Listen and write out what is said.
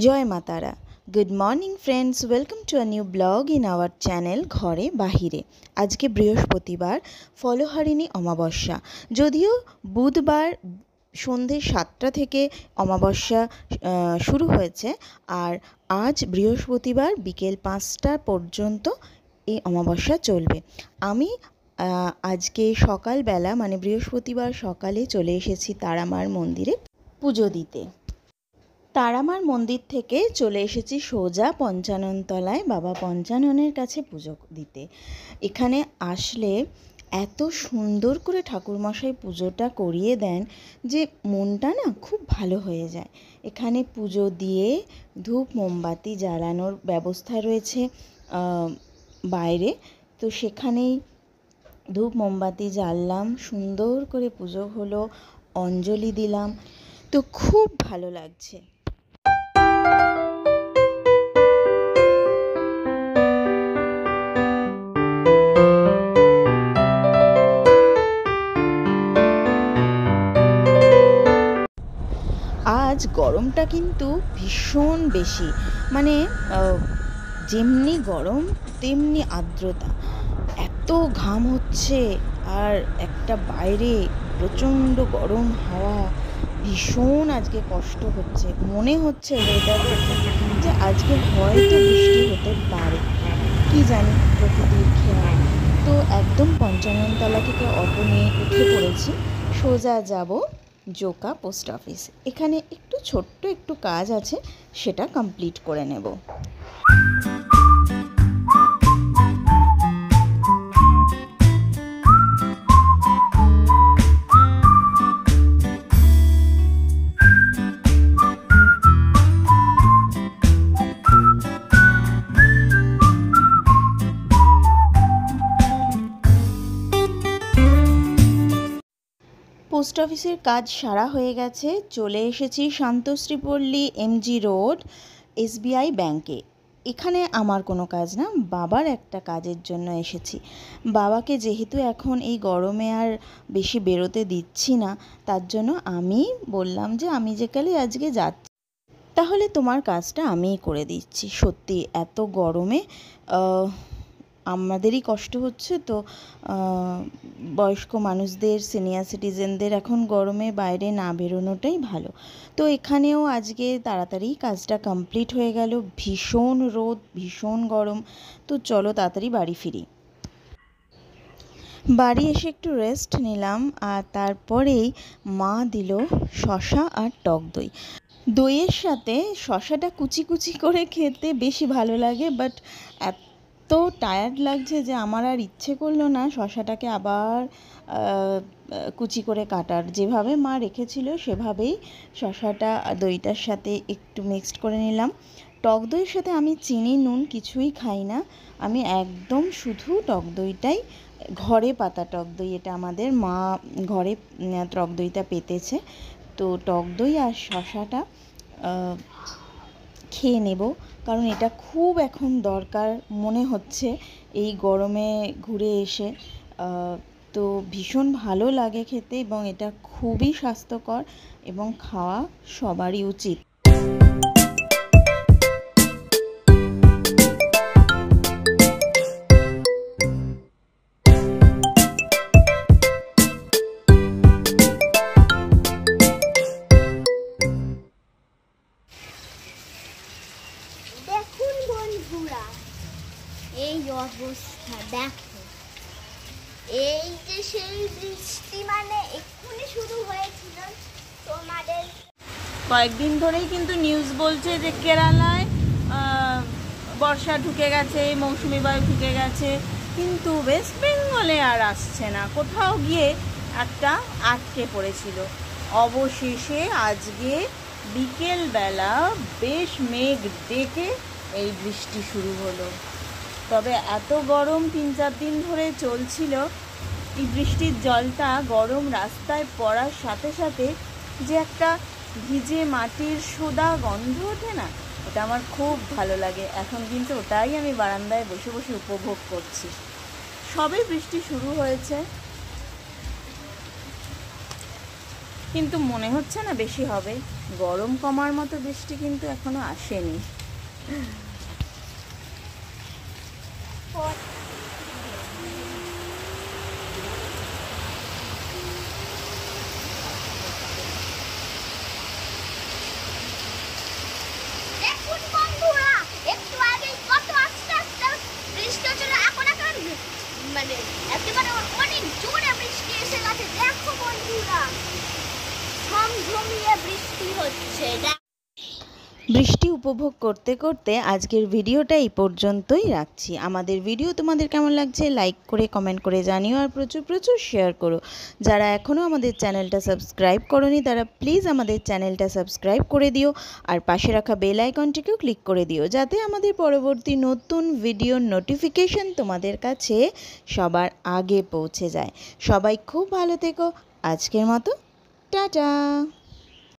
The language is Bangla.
জয় মা তারা। Good morning friends, welcome to a new blog in our channel ঘরে বাহিরে। আজকে বৃহস্পতিবার, ফলহারিণী অমাবস্যা। যদিও বুধবার সন্ধে 7টা থেকে অমাবস্যা শুরু হয়েছে, আর আজ বৃহস্পতিবার বিকেল 5টা পর্যন্ত এই অমাবস্যা চলবে। আমি আজকে সকালবেলা মানে বৃহস্পতিবার সকালে চলে এসেছি তারামার মন্দিরে পুজো দিতে। তারামার মন্দির থেকে চলে এসেছি সোজা পঞ্চাননতলায় বাবা পঞ্চাননের কাছে পুজো দিতে। এখানে আসলে এত সুন্দর করে ঠাকুরমশাই পুজোটা করিয়ে দেন যে মনটা না খুব ভালো হয়ে যায়। এখানে পুজো দিয়ে ধূপ মোমবাতি জ্বালানোর ব্যবস্থা রয়েছে বাইরে, তো সেখানেই ধূপ মোমবাতি জ্বাললাম, সুন্দর করে পুজো হলো, অঞ্জলি দিলাম, তো খুব ভালো লাগছে। আজ গরমটা কিন্তু ভীষণ বেশি, মানে যেমনি গরম তেমনি আর্দ্রতা, এত ঘাম হচ্ছে, আর একটা বাইরে প্রচণ্ড গরম হাওয়া, ভীষণ আজকে কষ্ট হচ্ছে। মনে হচ্ছে ওয়েদার যে আজকে হয়তো বৃষ্টি হতে পারে, কি জানি, প্রকৃতির খেয়াল। তো একদম পঞ্চাননতলা থেকে অটো নিয়ে উঠে পড়েছি, সোজা যাব জোকা পোস্ট অফিস। এখানে একটু ছোট্ট একটু কাজ আছে, সেটা কমপ্লিট করে নেব। পোস্ট অফিসের কাজ সারা হয়ে গেছে, চলে এসেছি শান্তশ্রীপল্লী এমজি রোড এসবিআই ব্যাংকে। এখানে আমার কোনো কাজ না, বাবার একটা কাজের জন্য এসেছি। বাবাকে যেহেতু এখন এই গরমে আর বেশি বেরোতে দিচ্ছি না, তার জন্য আমি বললাম যে আমি যেকালে আজকে যাচ্ছি, তাহলে তোমার কাজটা আমিই করে দিচ্ছি। সত্যি এত গরমে আমাদেরই কষ্ট হচ্ছে, তো বয়স্ক মানুষদের, সিনিয়র সিটিজেনদের এখন গরমে বাইরে না বেরোনোটাই ভালো। তো এখানেও আজকে তাড়াতাড়ি কাজটা কমপ্লিট হয়ে গেল। ভীষণ রোদ, ভীষণ গরম, তো চলো তাড়াতাড়ি বাড়ি ফিরি। বাড়ি এসে একটু রেস্ট নিলাম, আর তারপরেই মা দিল শশা আর টক দই। দইয়ের সাথে শশাটা কুচি কুচি করে খেতে বেশি ভালো লাগে, বাট এত টায়ার্ড লাগছে যে আমার আর ইচ্ছে করলো না শশাটাকে আবার কুচি করে কাটার। যেভাবে মা রেখেছিল সেভাবেই শশাটা দইটার সাথে একটু মিক্সড করে নিলাম। টক দইয়ের সাথে আমি চিনি নুন কিছুই খাই না, আমি একদম শুধু টক দইটাই, ঘরে পাতা টক দই, এটা আমাদের মা ঘরে টক দইটা পেতেছে, তো টক দই আর শশাটা খেয়ে নেব, কারণ এটা খুব এখন দরকার মনে হচ্ছে এই গরমে ঘুরে এসে। তো ভীষণ ভালো লাগে খেতে, এবং এটা খুবই স্বাস্থ্যকর এবং খাওয়া সবারই উচিত। দেখুন বন্ধুরা, এই অবস্থা দেখো, এই যে সেই বৃষ্টি মানে এক্ষুনি শুরু হয়েছিল তোমাদের। কয়েকদিন ধরেই কিন্তু নিউজ বলছে যে কেরালায় বর্ষা ঢুকে গেছে, মৌসুমি বায়ু ঢুকে গেছে, কিন্তু ওয়েস্ট বেঙ্গলে আর আসছে না, কোথাও গিয়ে একটা আটকে পড়েছিল। অবশেষে আজকে বিকেলবেলা বেশ মেঘ ডেকে এই বৃষ্টি শুরু হলো। তবে এত গরম 3-4 দিন ধরে চলছিল, এই বৃষ্টির জলটা গরম রাস্তায় পড়ার সাথে সাথে যে একটা ভিজে মাটির সোদা গন্ধ ওঠে না, ওটা আমার খুব ভালো লাগে। এখন কিন্তু ওটাই আমি বারান্দায় বসে বসে উপভোগ করছি। সবে বৃষ্টি শুরু হয়েছে, কিন্তু মনে হচ্ছে না বেশি হবে। গরম কমার মতো বৃষ্টি কিন্তু এখনো আসেনি। দেখুন বন্ধুরা, একটু আগে কত আস্তে আস্তে বৃষ্টি হচ্ছিল, এখন এখন মানে একেবারে অনেক জোরে বৃষ্টি এসে গেছে। দেখো বন্ধুরা, ঝমঝমিয়ে বৃষ্টি হচ্ছে। বৃষ্টি উপভোগ করতে করতে আজকের ভিডিওটা এই পর্যন্তই রাখছি। আমাদের ভিডিও তোমাদের কেমন লাগছে লাইক করে কমেন্ট করে জানিও, আর প্রচুর প্রচুর শেয়ার করো। যারা এখনও আমাদের চ্যানেলটা সাবস্ক্রাইব করোনি তারা প্লিজ আমাদের চ্যানেলটা সাবস্ক্রাইব করে দিও, আর পাশে রাখা বেল আইকনটিকেও ক্লিক করে দিও, যাতে আমাদের পরবর্তী নতুন ভিডিওর নোটিফিকেশন তোমাদের কাছে সবার আগে পৌঁছে যায়। সবাই খুব ভালো থেকো। আজকের মতো টাটা।